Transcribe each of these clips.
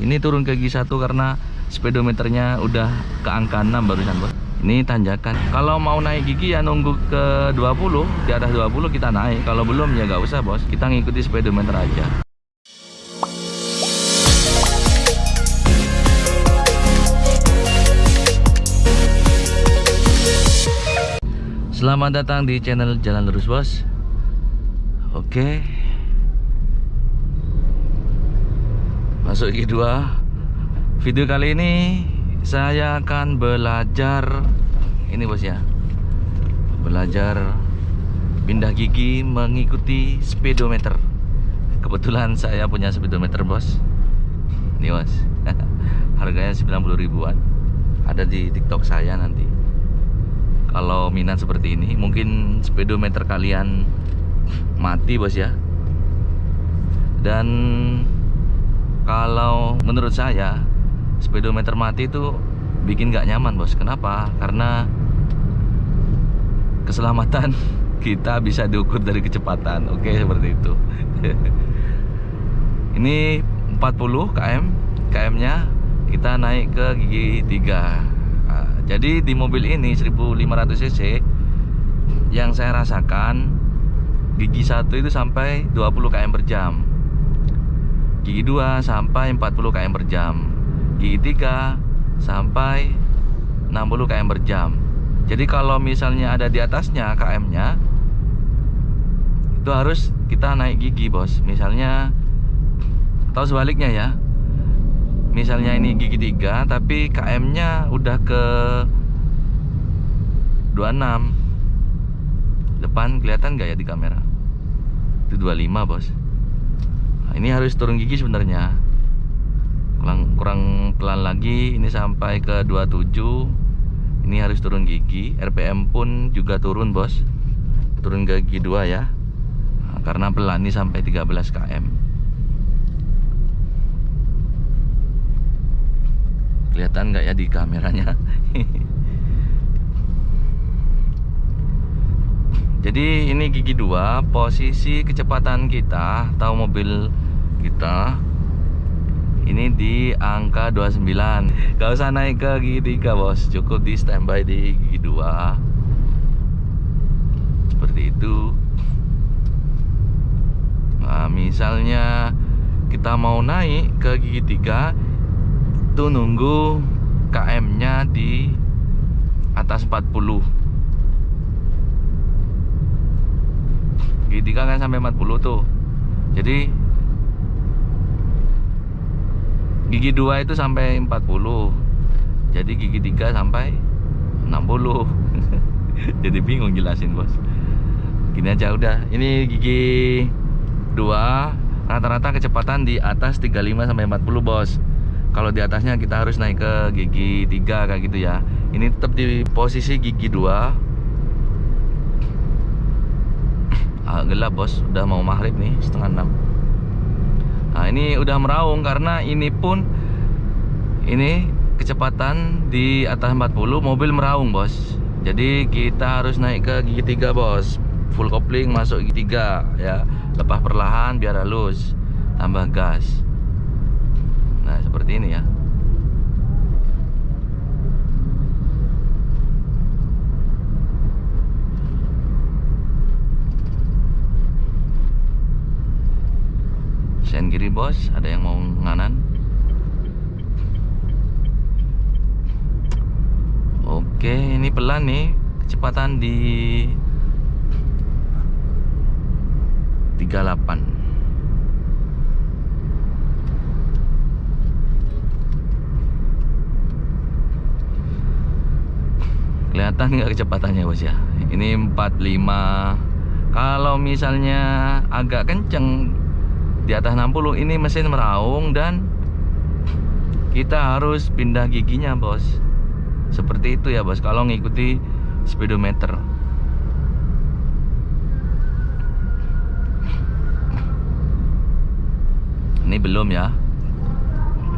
Ini turun ke gigi 1 karena speedometernya udah ke angka 6 barusan bos. Ini tanjakan. Kalau mau naik gigi ya nunggu ke 20, di atas 20 kita naik. Kalau belum ya nggak usah bos, kita ngikuti speedometer aja. Selamat datang di channel Jalan Lurus bos. Oke, masuk gigi 2. Video kali ini saya akan belajar ini bos ya, belajar pindah gigi mengikuti speedometer. Kebetulan saya punya speedometer bos. Ini bos, harganya 90 ribuan. Ada di TikTok saya nanti. Kalau minat seperti ini, mungkin speedometer kalian mati bos ya. Dan kalau menurut saya speedometer mati itu bikin gak nyaman bos. Kenapa? Karena keselamatan kita bisa diukur dari kecepatan. Oke, seperti itu. Ini 40 km nya kita naik ke gigi 3. Jadi di mobil ini 1500 cc yang saya rasakan, gigi 1 itu sampai 20 km per jam, gigi 2 sampai 40 km per jam, gigi 3 sampai 60 km per jam. Jadi kalau misalnya ada di atasnya km-nya, itu harus kita naik gigi bos. Misalnya, atau sebaliknya ya, misalnya ini gigi 3 tapi km-nya udah ke 26. Depan kelihatan nggak ya di kamera? Itu 25 bos. Nah, ini harus turun gigi sebenarnya. Kurang pelan lagi, ini sampai ke 27. Ini harus turun gigi. RPM pun juga turun bos. Turun ke gigi 2 ya. Nah, karena pelan ini sampai 13 km. Kelihatan nggak ya di kameranya? Jadi ini gigi 2, posisi kecepatan kita atau mobil kita ini di angka 29. Gak usah naik ke gigi 3 bos, cukup di standby di gigi 2. Seperti itu. Nah, misalnya kita mau naik ke gigi 3, itu nunggu km-nya di atas 40. Gigi 3 kan sampai 40 tuh. Jadi gigi 2 itu sampai 40. Jadi gigi 3 sampai 60. Jadi bingung jelasin bos. Gini aja udah. Ini gigi 2 rata-rata kecepatan di atas 35 sampai 40 bos. Kalau di atasnya kita harus naik ke gigi 3 kayak gitu ya. Ini tetap di posisi gigi 2. Gelap bos, udah mau maghrib nih, setengah 6. Nah ini udah meraung karena ini pun ini kecepatan di atas 40, mobil meraung bos. Jadi kita harus naik ke gigi 3 bos. Full kopling masuk gigi 3 ya. Lepas perlahan biar halus, tambah gas. Nah seperti ini ya. Sen kiri bos, ada yang mau nganan. Oke, ini pelan nih, kecepatan di 38. Kelihatan nggak kecepatannya bos ya? Ini 45. Kalau misalnya agak kenceng di atas 60, ini mesin meraung dan kita harus pindah giginya bos. Seperti itu ya bos, kalau ngikuti speedometer. Ini belum ya,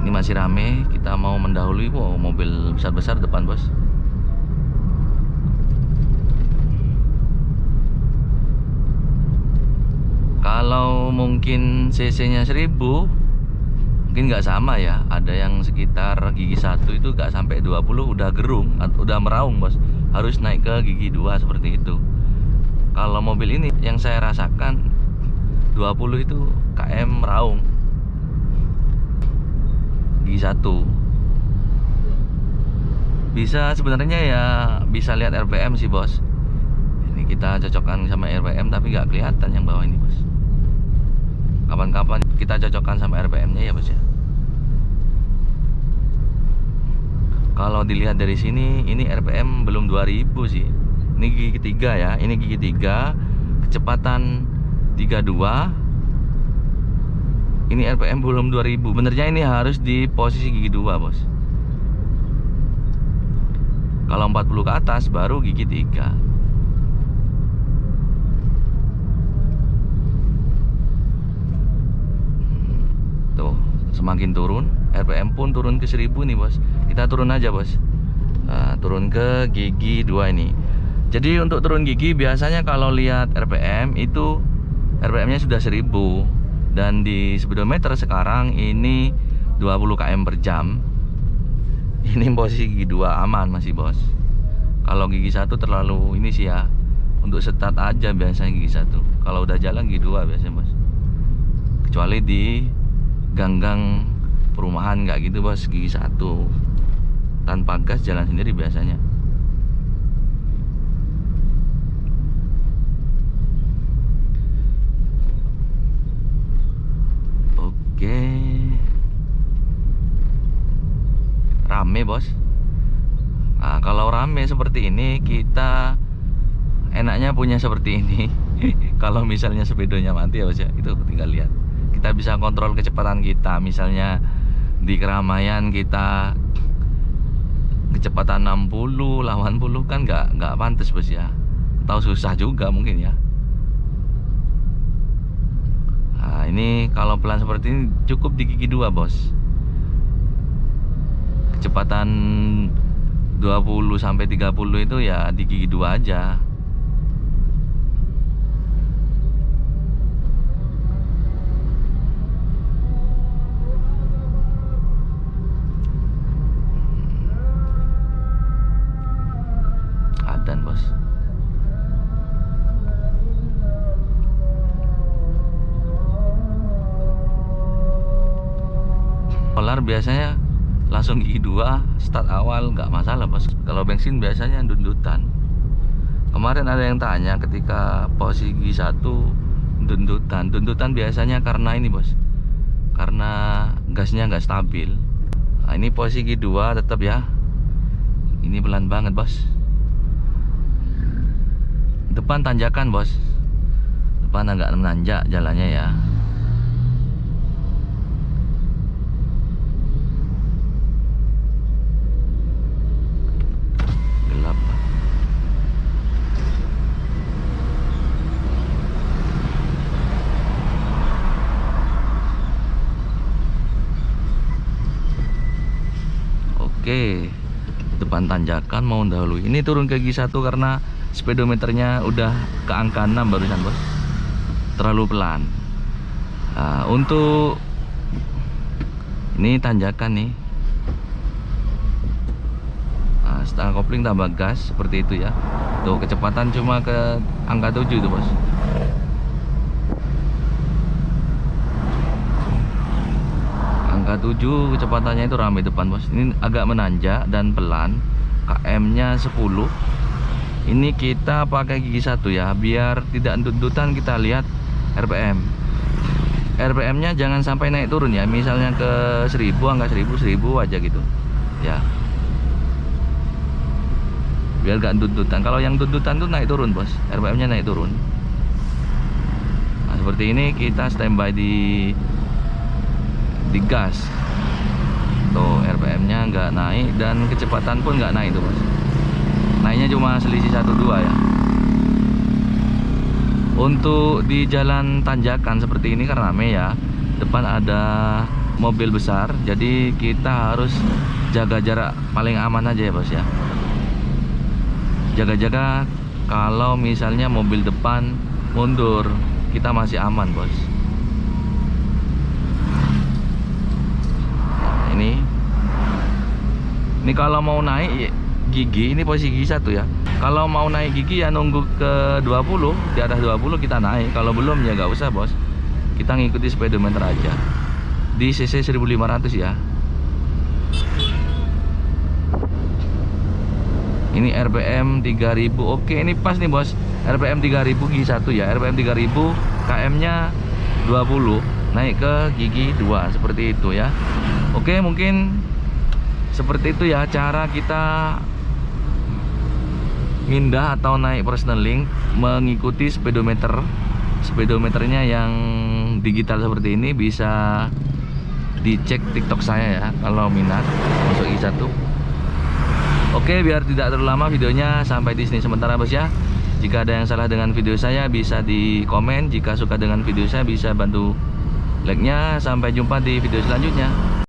ini masih rame. Kita mau mendahului. Wow, mobil besar-besar depan bos. Kalau mungkin cc nya 1000, Mungkin nggak sama ya, ada yang sekitar gigi 1 itu nggak sampai 20 udah gerung, udah meraung bos, harus naik ke gigi 2 seperti itu. Kalau mobil ini yang saya rasakan 20 itu KM meraung gigi 1. Bisa sebenarnya ya, bisa lihat RPM sih bos. Ini kita cocokkan sama RPM tapi nggak kelihatan yang bawah ini bos. Kapan-kapan kita cocokkan sama RPM-nya ya bos ya. Kalau dilihat dari sini, ini RPM belum 2000 sih. Ini gigi ketiga ya, ini gigi 3, kecepatan 32. Ini RPM belum 2000. Benernya ini harus di posisi gigi 2 bos. Kalau 40 ke atas baru gigi 3. Tuh, semakin turun, RPM pun turun ke 1000 nih bos. Kita turun aja bos. Nah, turun ke gigi 2 ini. Jadi untuk turun gigi biasanya kalau lihat RPM itu RPM-nya sudah 1000. Dan di speedometer sekarang ini 20 km per jam. Ini posisi gigi 2 aman masih bos. Kalau gigi 1 terlalu ini sih ya, untuk start aja biasanya gigi 1. Kalau udah jalan gigi 2 biasanya bos. Kecuali di gang-gang perumahan nggak gitu bos, gigi 1. Tanpa gas jalan sendiri biasanya. Oke, rame bos. Nah, kalau rame seperti ini kita enaknya punya seperti ini. Kalau misalnya sepedonya mati ya bos ya, itu tinggal lihat. Kita bisa kontrol kecepatan kita. Misalnya di keramaian kita kecepatan 60, 80 kan nggak pantas bos ya. Tahu susah juga mungkin ya. Nah, ini kalau pelan seperti ini cukup di gigi 2 bos. Kecepatan 20 sampai 30 itu ya di gigi 2 aja. Adan bos. Solar biasanya langsung gigi 2 start awal nggak masalah bos. Kalau bensin biasanya dundutan. Kemarin ada yang tanya ketika posisi gigi 1 dundutan biasanya karena ini bos, karena gasnya nggak stabil. Nah, ini posisi gigi 2 tetap ya, ini pelan banget bos. Depan tanjakan bos, depan agak menanjak jalannya ya. Oke, depan tanjakan mau dahului. Ini turun ke gigi 1 karena speedometernya udah ke angka 6 barusan bos. Terlalu pelan. Nah, untuk ini tanjakan nih. Nah, setengah kopling tambah gas seperti itu ya. Tuh kecepatan cuma ke angka 7 tuh bos. Angka 7 kecepatannya itu ramai depan bos. Ini agak menanjak dan pelan. KM-nya 10. Ini kita pakai gigi 1 ya, biar tidak dundutan. Kita lihat RPM. RPM-nya jangan sampai naik turun ya. Misalnya ke 1000, angka 1000 aja gitu. Ya. Biar gak dundutan. Kalau yang dundutan tuh naik turun bos. RPM-nya naik turun. Nah, seperti ini kita standby di gas. Tuh RPM-nya nggak naik dan kecepatan pun nggak naik tuh bos. Naiknya cuma selisih 1-2 ya. Untuk di jalan tanjakan seperti ini kan rame ya, depan ada mobil besar, jadi kita harus jaga jarak paling aman aja ya bos ya. Jaga-jaga kalau misalnya mobil depan mundur, kita masih aman bos. Ini kalau mau naik gigi, ini posisi gigi 1 ya. Kalau mau naik gigi ya nunggu ke 20, di atas 20 kita naik. Kalau belum ya nggak usah bos, kita ngikuti speedometer aja di cc 1500 ya. Ini RPM 3000. Oke, ini pas nih bos, RPM 3000 gigi 1 ya. RPM 3000, km nya 20, naik ke gigi 2 seperti itu ya. Oke, mungkin seperti itu ya cara kita mindah atau naik personal link mengikuti speedometer. Speedometernya yang digital seperti ini bisa dicek TikTok saya ya kalau minat masuk I1. Oke, biar tidak terlalu lama videonya, sampai di sini sementara bos ya. Jika ada yang salah dengan video saya bisa di komen. Jika suka dengan video saya bisa bantu like-nya. Sampai jumpa di video selanjutnya.